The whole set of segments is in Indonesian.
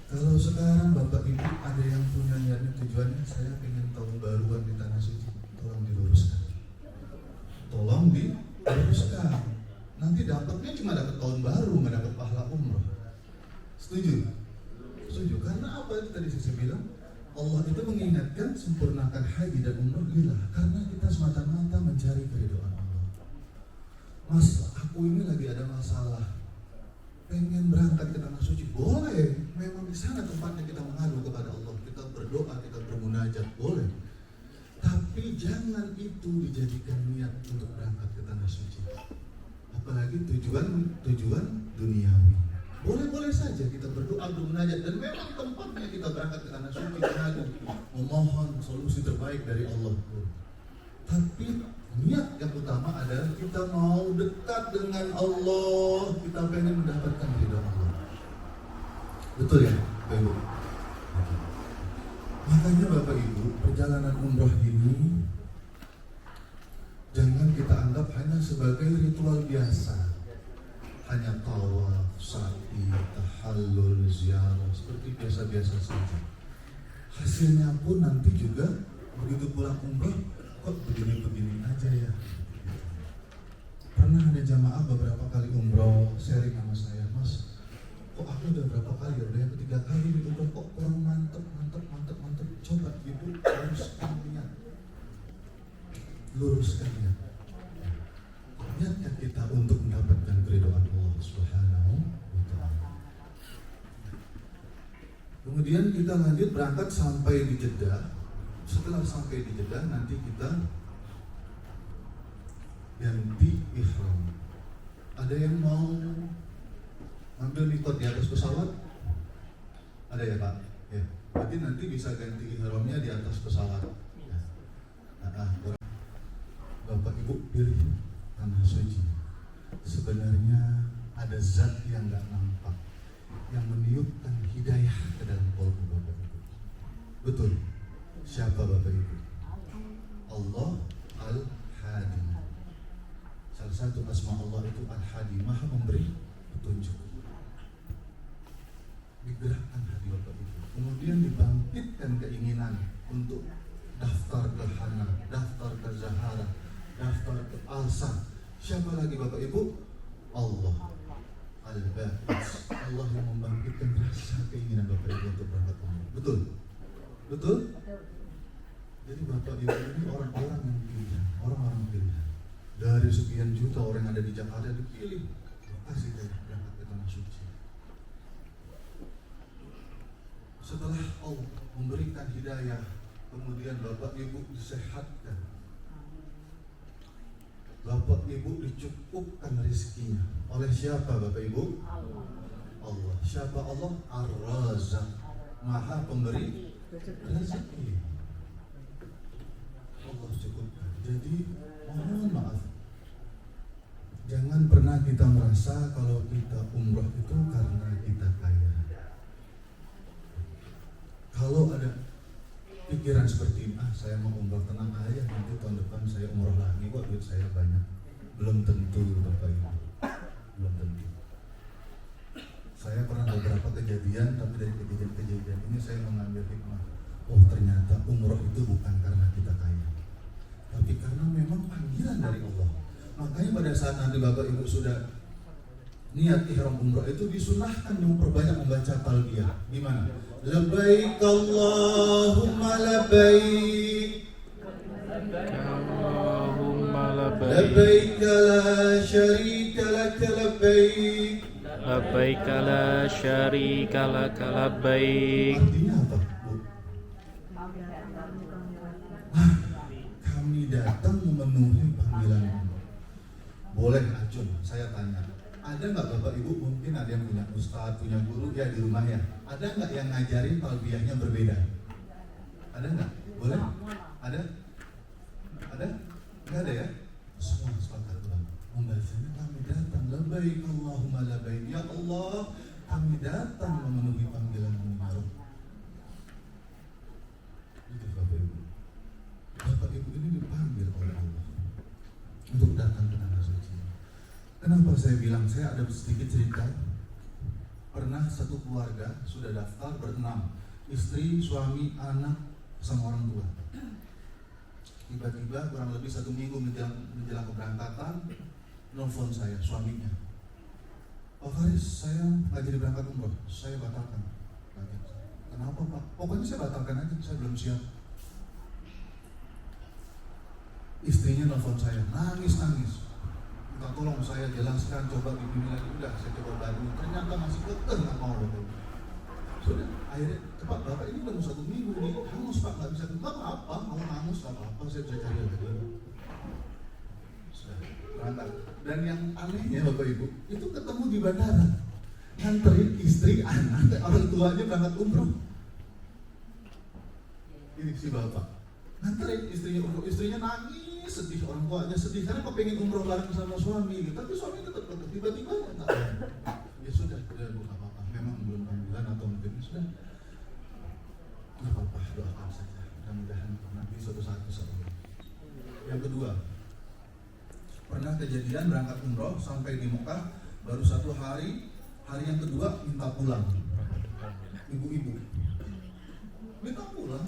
Kalau sekarang Bapak Ibu ada yang punya niatnya tujuannya saya ingin tahun baruan di Tanah Suci, tolong diluruskan. Tolong diluruskan. Nanti dapatnya cuma dapat tahun baru, nggak dapat pahala umroh. Setuju? Setuju. Karena apa itu tadi saya bilang? Allah itu mengingatkan sempurnakan haji dan umroh lillah, karena kita semata-mata mencari keridhaan Allah. Mas, aku ini lagi ada masalah, pengen berangkat ke Tanah Suci, boleh. Memang di sana tempatnya kita mengadu kepada Allah, kita berdoa, kita bermunajat, boleh. Tapi jangan itu dijadikan niat untuk berangkat ke Tanah Suci. Apalagi tujuan duniawi. Boleh-boleh saja kita berdoa, bermunajat, dan memang tempatnya kita berangkat ke Tanah Suci, mengadu, memohon solusi terbaik dari Allah. Tapi niat yang utama adalah kita mau dekat dengan Allah, kita pengen mendapatkan ridha Allah. Betul ya, Bapak Ibu? Makanya Bapak Ibu, perjalanan umroh ini jangan kita anggap hanya sebagai ritual biasa, hanya tawaf, sa'i, tahallul, ziarah, seperti biasa-biasa saja. Hasilnya pun nanti juga begitu pulang umroh, kok begini-begini aja ya. Pernah ada jamaah beberapa kali umroh sharing sama saya, Mas, kok aku udah berapa kali ya, udah yang ketiga kali di umroh kok kurang mantep. Coba Ibu luruskan niat. Niatkan kita untuk mendapatkan keridhaan Allah Subhanahu wa ta'ala. Kemudian kita lanjut berangkat sampai di Jeddah. Setelah sampai di Jeddah nanti kita ganti ihram. Ada yang mau ngambil mikot di atas pesawat? Ada ya Pak? Ya. Berarti nanti bisa ganti ihramnya di atas pesawat. Ya. Bapak Ibu pilih Tanah Suci. Sebenarnya ada zat yang nggak nampak yang meniupkan hidayah ke dalam kolbu Bapak Ibu. Betul. Siapa Bapak Ibu? Allah Al-Hadi. Salah satu asma Allah itu Al-Hadi, Maha memberi petunjuk. Digerakkan hati Bapak Ibu, kemudian dibangkitkan keinginan untuk daftar ke Hana, daftar ke Zahara, daftar ke Alsa. Siapa lagi Bapak Ibu? Allah Al-Ba'is. Allah yang membangkitkan rasa keinginan Bapak Ibu untuk berangkat umroh. Betul? Betul? Jadi Bapak Ibu ini orang-orang yang pilihan, orang-orang pilihan. Dari sekian juta orang yang ada di Jakarta dipilih, kasih dari berangkat ke Tanah Suci. Setelah Allah memberikan hidayah, kemudian Bapak Ibu disehatkan, Bapak Ibu dicukupkan rezekinya. Oleh siapa Bapak Ibu? Allah. Siapa Allah? Ar-Razak, Maha pemberi rezeki. Allah cukupkan. Jadi mohon maaf, jangan pernah kita merasa kalau kita umroh itu karena kita kaya. Kalau ada pikiran seperti ini, saya mau umroh, tenang aja, nanti tahun depan saya umroh lagi, kok duit saya banyak. Belum tentu Bapak Ibu, belum tentu. Saya pernah beberapa kejadian, tapi dari kejadian-kejadian ini saya mengambil hikmah. Oh ternyata umroh itu bukan karena kita kaya, tapi karena memang panggilan dari Allah. Makanya pada saat nanti Bapak Ibu sudah niat ihram umroh itu disunahkan memperbanyak membaca talbiyah. Gimana? Labbaik Allahumma labbaik, Allahumma labbaik la syarika lak labbaik, labbaik la syarika lak labbaik. Artinya apa, Bu? Kami datang memenuhi panggilan. Boleh Acun, saya tanya, ada nggak Bapak Ibu, mungkin ada yang punya ustadz, punya guru ya di rumah ya, ada nggak yang ngajarin talbiyahnya berbeda? Ada nggak? Boleh? Ada? Ada? Nggak ada ya? Semua sepakat ulama membacanya, kami datang labbaik Allahumma labbaik, ya Allah kami datang memenuhi panggilan-Mu ya Rabb. Itu Bapak Ibu. Bapak Ibu ini dipanggil oleh Allah untuk datang ke Tanah Suci. Kenapa saya bilang, saya ada sedikit cerita. pernah satu keluarga sudah daftar berenam, istri, suami, anak, sama orang tua. Tiba-tiba kurang lebih 1 minggu menjelang keberangkatan, nelfon saya suaminya, Pak Faris, saya nggak jadi berangkat umroh, saya batalkan. Kenapa Pak? Pokoknya saya batalkan aja, saya belum siap. Istrinya nelfon saya, nangis. Minta tolong saya jelaskan, coba begini lagi. Udah, saya coba bantu. Ternyata masih kekeh nggak mau. Sudah, akhirnya, cepat Bapak ini baru 1 minggu nih, hangus Pak, nggak bisa. Nggak apa-apa, mau hangus nggak apa-apa, saya bisa cari lagi. Sudah, berangkat. Dan yang anehnya Bapak Ibu, itu ketemu di bandara, nganterin istri, anak, orang tuanya berangkat umroh. Ini si Bapak nganterin istrinya umroh, istrinya nangis, sedih, orang tuanya sedih karena kepengen umroh bareng sama suami gitu. Tapi suami tetap tiba-tiba nggak. Ya sudah Bu, nggak apa-apa. Memang belum panggilan atau mungkin sudah nggak apa-apa, doakan saja. Mudah-mudahan nanti suatu saat bisa. Yang kedua, pernah kejadian berangkat umroh sampai di Mekah baru 1 hari, hari yang kedua minta pulang. Ibu-ibu minta pulang.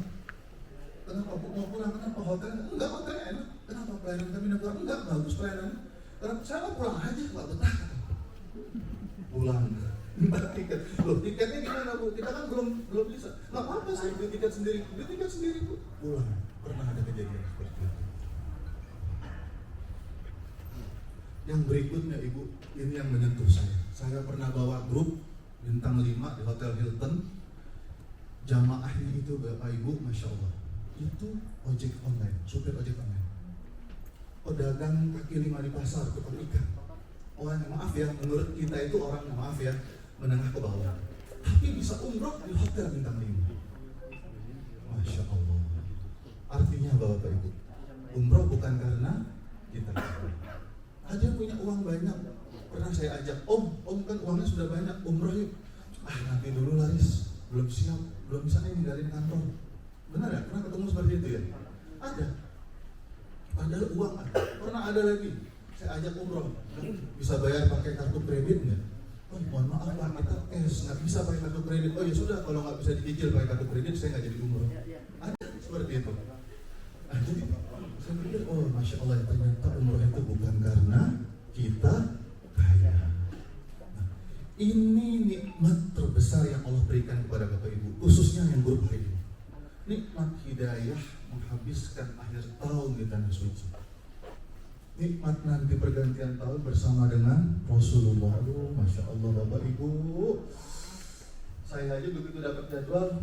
Kenapa mau pulang? Kenapa hotel? Enggak, hotel enak. Kenapa pelayanan kami nak pulang? Enggak, bagus pelayanan. Karena saya mau pulang aja, nggak betah. Pulang, minta tiket. Loh, tiketnya gimana Bu? Kita kan belum bisa. Nggak apa-apa, saya beli tiket sendiri Bu. Pulang. Pernah ada kejadian seperti itu. Yang berikutnya Ibu, ini yang menyentuh saya. Saya pernah bawa grup bintang 5 di Hotel Hilton. Jamaahnya itu Bapak Ibu, Masya Allah, itu ojek online, supir ojek online, pedagang kaki 5 di pasar, tukang ikan. Orang yang maaf ya, menurut kita itu orang yang maaf ya, menengah ke bawah, tapi bisa umroh di hotel bintang 5. Masya Allah. Artinya Bapak Ibu, umroh bukan karena kita. Ada yang punya uang banyak, pernah saya ajak, Om kan uangnya sudah banyak, umroh yuk. Nanti dulu Laris, belum siap, belum bisa nih ninggalin kantor. Benar ya? Pernah ketemu seperti itu ya? Ada. Padahal uang ada. Pernah ada lagi, saya ajak umroh, bisa bayar pakai kartu kredit nggak? Oh mohon maaf Pak, kita cash, nggak bisa pakai kartu kredit. Oh ya sudah, kalau nggak bisa dicicil pakai kartu kredit, saya nggak jadi umroh. Ada seperti itu. Jadi saya pikir, oh Masya Allah, ternyata umroh itu bukan karena kita kaya. Nah, ini nikmat terbesar yang Allah berikan kepada Bapak Ibu, khususnya yang grup hari ini. Nikmat hidayah menghabiskan akhir tahun di tanah suci. Nikmat nanti pergantian tahun bersama dengan Rasulullah. Aduh, Masya Allah Bapak Ibu. Saya aja begitu dapat jadwal,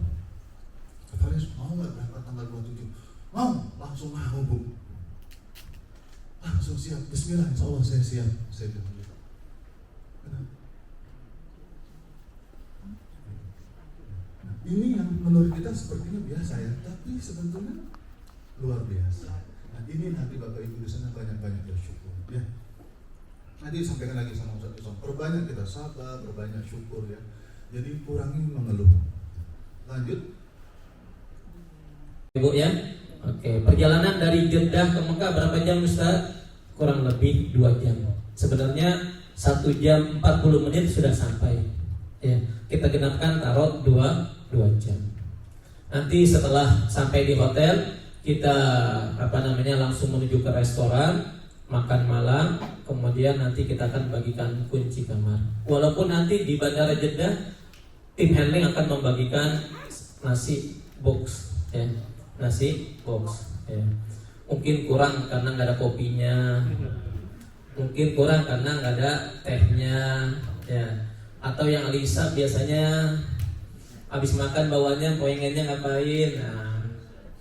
Faris mau nggak berangkat tanggal 27? Mau, langsung mau Bu. Langsung siap, bismillah, insya Allah saya siap. Saya bilang gitu. Kenapa? Ini yang menurut kita sepertinya biasa ya, tapi sebetulnya luar biasa. Nah ini nanti Bapak Ibu di sana banyak-banyak bersyukur ya. Nanti sampaikan lagi sama Ustaz Isom, perbanyak kita sabar, perbanyak syukur ya. Jadi kurangi mengeluh. Lanjut Ibu ya. Oke, perjalanan dari Jeddah ke Mekah berapa jam Ustaz? Kurang lebih 2 jam. Sebenarnya 1 jam 40 menit sudah sampai. Ya, kita genapkan taruh 2 jam. Nanti setelah sampai di hotel, kita langsung menuju ke restoran, makan malam, kemudian nanti kita akan bagikan kunci kamar. Walaupun nanti di Bandara Jeddah tim handling akan membagikan nasi box ya. Nasi box ya. Mungkin kurang karena nggak ada kopinya, mungkin kurang karena nggak ada tehnya ya. Atau yang Alisa biasanya habis makan bawanya pengennya ngapain? Nah,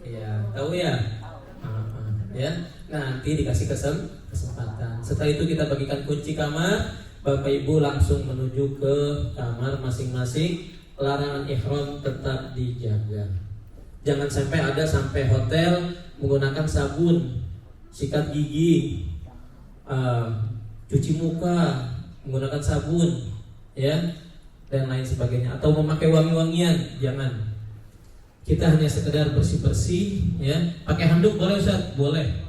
ya tahu ya. Ya, nanti dikasih kesempatan. Setelah itu kita bagikan kunci kamar, Bapak Ibu langsung menuju ke kamar masing-masing. Larangan ihram tetap dijaga. Jangan sampai hotel menggunakan sabun, sikat gigi, cuci muka menggunakan sabun, ya, dan lain sebagainya. Atau memakai wangi-wangian, jangan. Kita hanya sekedar bersih-bersih, ya. Pakai handuk boleh Ustaz? Boleh.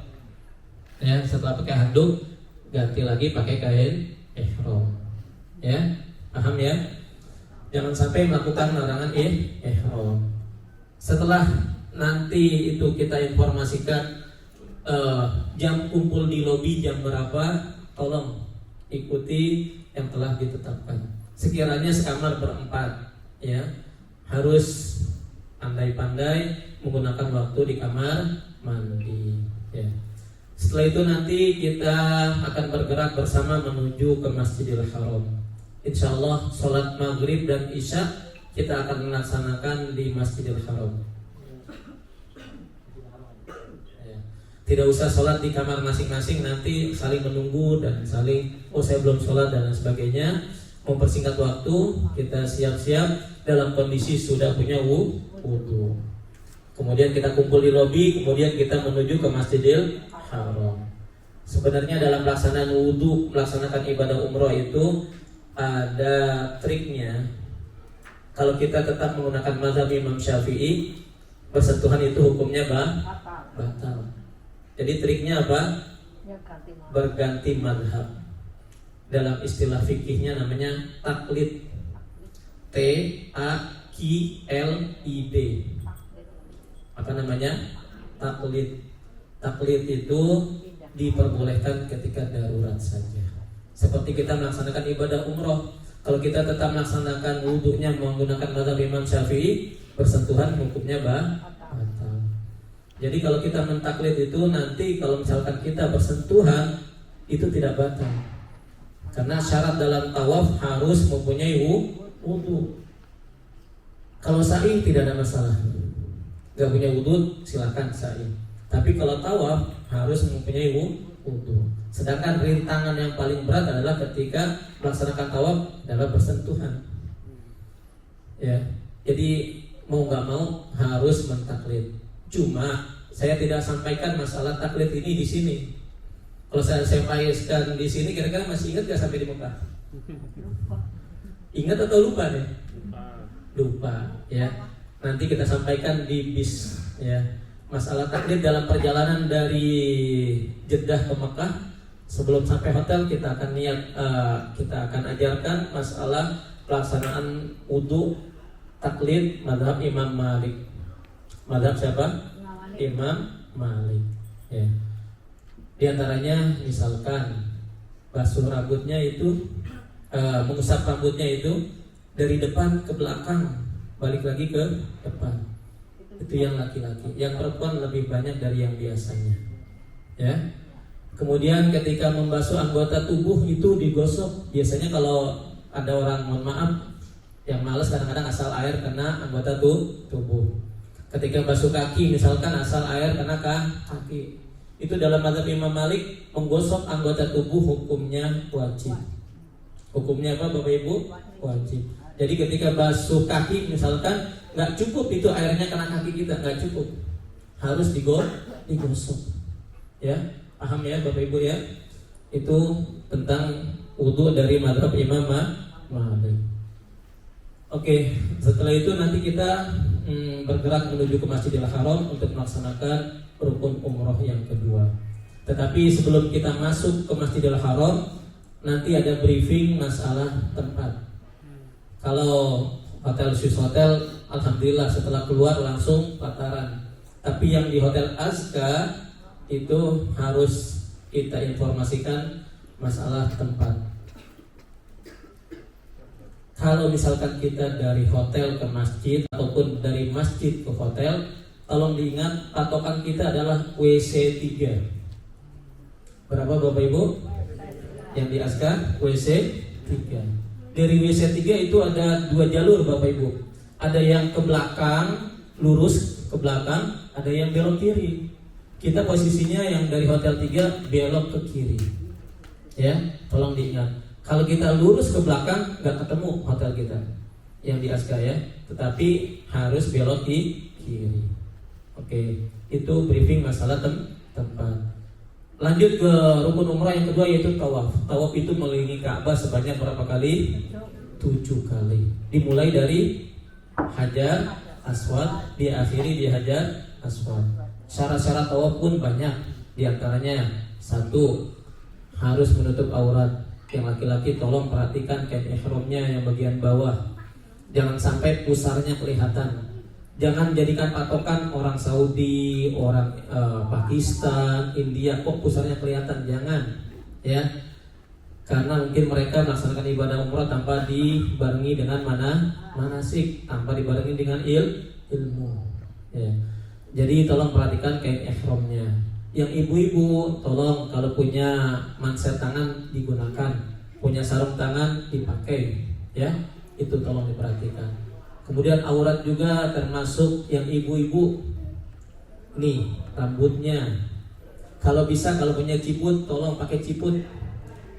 Ya, setelah pakai handuk, ganti lagi pakai kain ihram. Ya, paham ya? Jangan sampai melakukan larangan ihram. Setelah nanti itu kita informasikan jam kumpul di lobi jam berapa, tolong ikuti yang telah ditetapkan. Sekiranya sekamar berempat, ya harus pandai-pandai menggunakan waktu di kamar mandi. Ya. Setelah itu nanti kita akan bergerak bersama menuju ke Masjidil Haram. Insya Allah sholat maghrib dan isya kita akan melaksanakan di Masjidil Haram. Tidak usah sholat di kamar masing-masing, nanti saling menunggu dan saling saya belum sholat dan lain sebagainya. Mempersingkat waktu, kita siap-siap dalam kondisi sudah punya wudu. Kemudian kita kumpul di lobi, kemudian kita menuju ke Masjidil Haram. Sebenarnya dalam pelaksanaan wudu, melaksanakan ibadah umroh itu ada triknya. Kalau kita tetap menggunakan mazhab Imam Syafi'i, bersentuhan itu hukumnya batal. Jadi triknya apa? Berganti madhab. Dalam istilah fikihnya namanya taklid. T-A-Q-L-I-D. Apa namanya? Taklid. Taklid itu diperbolehkan ketika darurat saja. Seperti kita melaksanakan ibadah umroh. Kalau kita tetap melaksanakan wudhunya menggunakan mazhab Imam Syafi'i, bersentuhan hukumnya batal. Jadi kalau kita mentaklid itu nanti kalau misalkan kita bersentuhan itu tidak batal. Karena syarat dalam tawaf harus mempunyai wudu. Kalau sa'i tidak ada masalah. Gak punya wudu silakan sa'i. Tapi kalau tawaf harus mempunyai wudu. Sedangkan rintangan yang paling berat adalah ketika melaksanakan tawaf adalah bersentuhan. Ya. Jadi mau nggak mau harus mentaklid. Cuma saya tidak sampaikan masalah taklid ini di sini. Kalau saya sampaikan di sini, kira-kira masih ingat nggak sampai di Mekah? Ingat atau lupa nih? Lupa, ya. Nanti kita sampaikan di bis, ya. Masalah taklid dalam perjalanan dari Jeddah ke Mekah. Sebelum sampai hotel kita akan kita akan ajarkan masalah pelaksanaan wudu taklid mazhab Imam Malik. Mazhab siapa? Imam Malik. Ya. Di antaranya misalkan basuh rambutnya itu, mengusap rambutnya itu dari depan ke belakang, balik lagi ke depan. Itu yang laki-laki. Yang perempuan lebih banyak dari yang biasanya. Ya. Kemudian ketika membasuh anggota tubuh itu digosok. Biasanya kalau ada orang, mohon maaf, yang malas kadang-kadang asal air kena anggota tubuh. Ketika basuh kaki misalkan asal air kena kaki. Itu dalam mazhab Imam Malik menggosok anggota tubuh hukumnya wajib. Hukumnya apa Bapak Ibu? Wajib. Jadi ketika basuh kaki misalkan nggak cukup itu airnya kena kaki kita, nggak cukup. Harus digosok. Ya, paham ya Bapak Ibu ya? Itu tentang wudu dari mazhab Imam Malik. Oke, setelah itu nanti kita bergerak menuju ke Masjidil Haram untuk melaksanakan rukun umroh yang kedua. Tetapi sebelum kita masuk ke Masjidil Haram, nanti ada briefing masalah tempat. Kalau hotel Swiss Hotel, alhamdulillah setelah keluar langsung pataran. Tapi yang di Hotel Azka itu harus kita informasikan masalah tempat. Kalau misalkan kita dari hotel ke masjid ataupun dari masjid ke hotel, tolong diingat patokan kita adalah WC 3. Berapa Bapak Ibu? Yang di Azkar WC 3. Dari WC 3 itu ada 2 jalur Bapak Ibu. Ada yang ke belakang, lurus ke belakang, ada yang belok kiri. Kita posisinya yang dari hotel 3 belok ke kiri. Ya, tolong diingat. Kalau kita lurus ke belakang nggak ketemu hotel kita yang di Azkar ya, tetapi harus belok di kiri. Oke, itu briefing masalah tempat. Lanjut ke rukun umrah yang kedua yaitu tawaf. Tawaf itu mengelilingi Ka'bah sebanyak berapa kali? 7 kali. Dimulai dari Hajar Aswad, diakhiri di Hajar Aswad. Syarat-syarat tawaf pun banyak. Di antaranya 1, harus menutup aurat. Yang laki-laki tolong perhatikan kain ihramnya yang bagian bawah. Jangan sampai pusarnya kelihatan. Jangan jadikan patokan orang Saudi, orang Pakistan, India kok pusarnya kelihatan. Jangan, ya. Karena mungkin mereka melaksanakan ibadah umrah tanpa dibarengi dengan manasik, tanpa dibarengi dengan ilmu. Ya. Jadi tolong perhatikan kain ihramnya. Yang ibu-ibu tolong kalau punya manset tangan digunakan, punya sarung tangan dipakai, ya. Itu tolong diperhatikan. Kemudian aurat juga termasuk yang ibu-ibu. Nih rambutnya. Kalau bisa kalau punya ciput tolong pakai ciput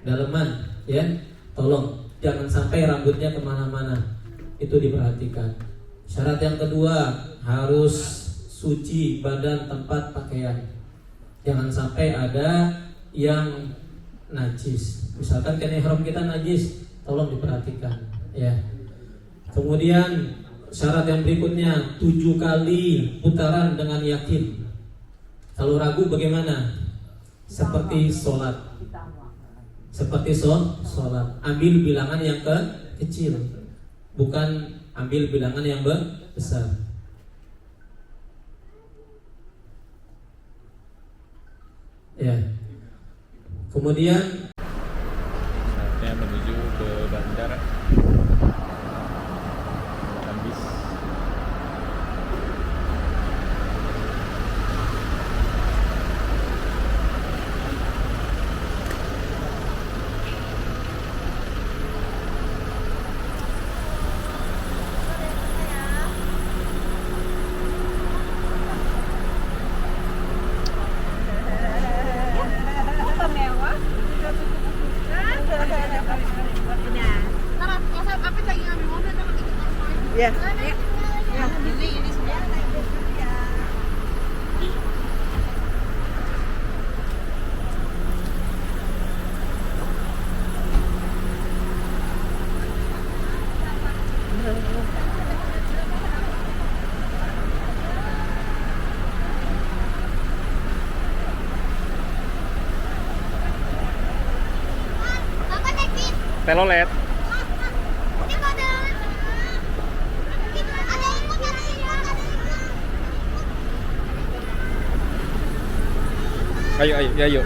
daleman, ya. Tolong jangan sampai rambutnya kemana-mana. Itu diperhatikan. Syarat yang kedua harus suci badan tempat pakaian. Jangan sampai ada yang najis. Misalkan kain ihram kita najis, tolong diperhatikan, ya. Kemudian syarat yang berikutnya 7 kali putaran dengan yakin. Kalau ragu bagaimana? Seperti sholat. Seperti sholat. Ambil bilangan yang kecil, bukan ambil bilangan yang besar. Ya. Kemudian Saatnya menuju ke bandara. Habis. Ya. Ya, ini sudah. Telolet. Ayo, ayo, ya, yuk.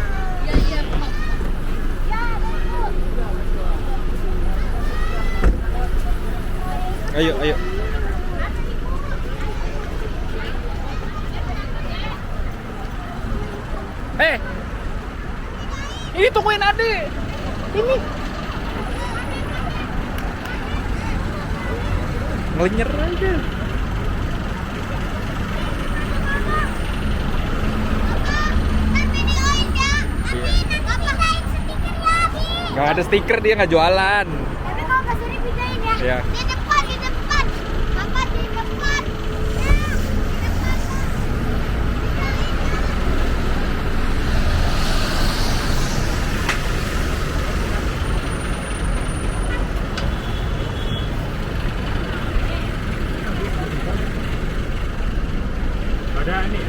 Ayo, ayo. Ini tungguin adik. Ini. Ngelenyer aja. Gak ada stiker, dia nggak jualan. Tapi kalau Pak Suri pindahin ya. Iya. Di depan, di depan. Bapak di depan. Ya, di depan. Ada nih.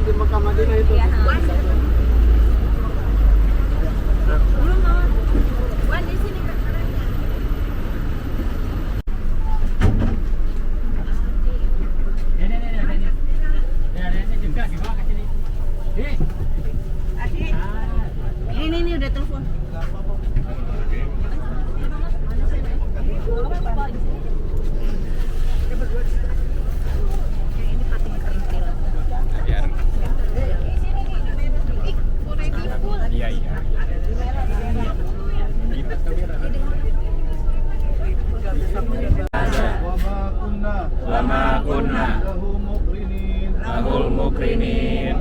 Di Mekah Madinah itu. Belum mau. Wan di sini Kak. Ini udah telepon. Biar. Iya, iya. Gitu kamera. Wa ma kunna lahul mukrinin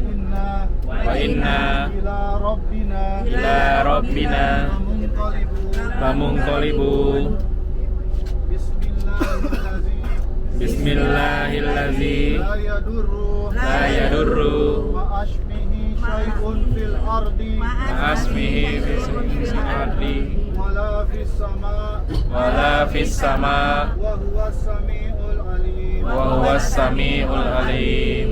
wa inna ila rabbina lamunqalibun. Bismillahilladzi لا يضر la yadurru مع اسمه شيء في الأرض ma'asmihi fil ardi ولا في السماء wala fis sama وهو السميع العليم wa huwas samiul alim.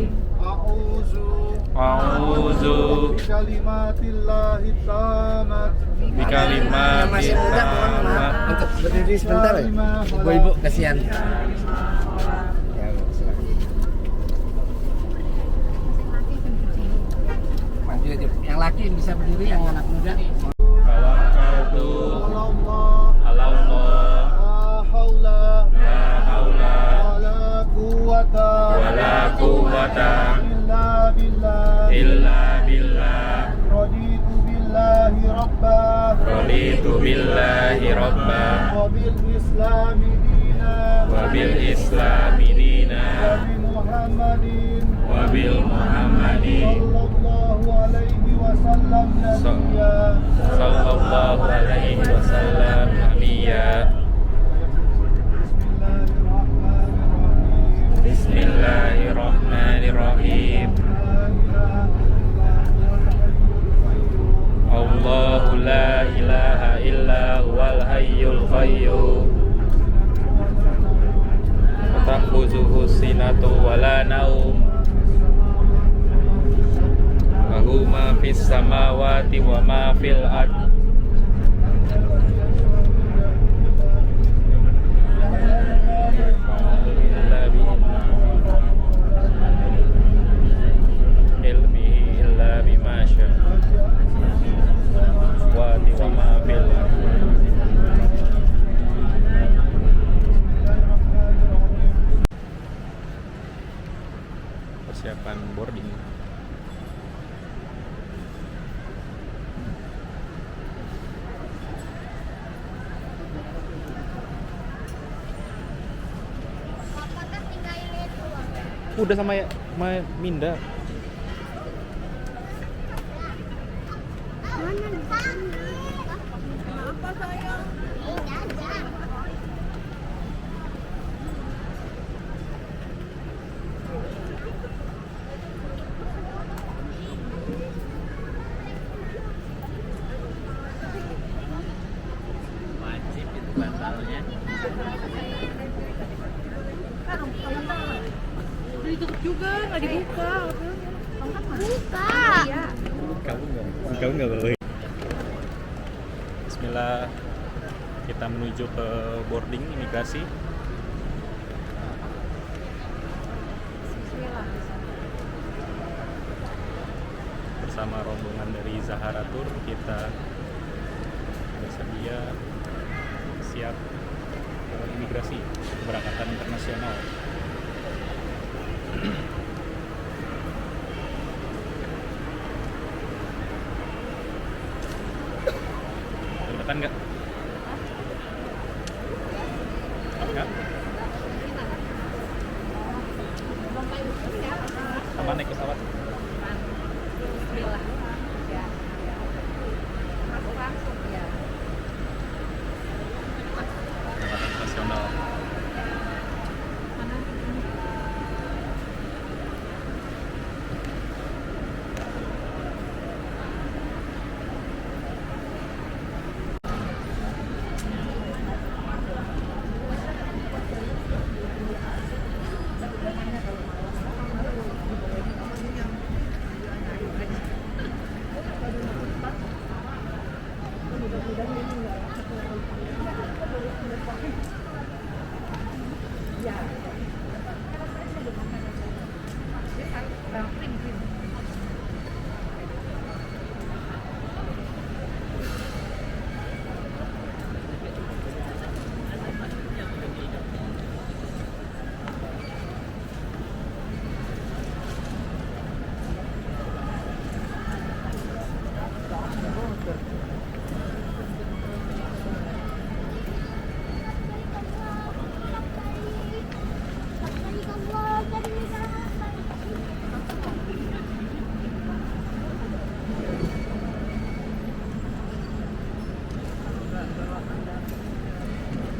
A'udzu بكلمات الله التامات bi kalimatin tammat Untuk berdiri sebentar ya. Ibu-ibu kasihan. Ya, Bu, silakan. Maju aja. Yang laki bisa berdiri, yang anak muda. tawakkaltu على الله 'ala Allah لا حول la haula ولا قوة wala quwwata إلا بالله illa billah. رضيت بالله ربا Raditu billahi rabba وبالإسلام دينا wa bil islami dina وبمحمد wa bil muhammadin صلى الله عليه وسلم نبيا sallallahu alaihi wasallam nabiyya. بسم الله الرحمن الرحيم Bismillahirrahmanirrahim. Allahu la ilaha illa huwal hayyul qayyum. Ta'khuzuhu sinatu wa la naum. Lahu ma fis samawati wa ma fil ard. Ilmihi illa bima syaa. Wati wa ma fil ard. Persiapan boarding. Apakah tinggalin itu? Udah sama Minda. Mana kenapa sayang? Ini aja. Wajib itu bantalnya. Ditutup juga, nggak dibuka. Buka. Kamu nggak boleh. Bismillah, kita menuju ke boarding imigrasi. Bersama rombongan dari Zahara Tour, kita bersedia siap ke imigrasi keberangkatan internasional. Depan nggak? Nggak? Kapan naik pesawat? Keberangkatan internasional.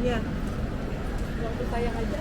Iya. Waktu sayang aja.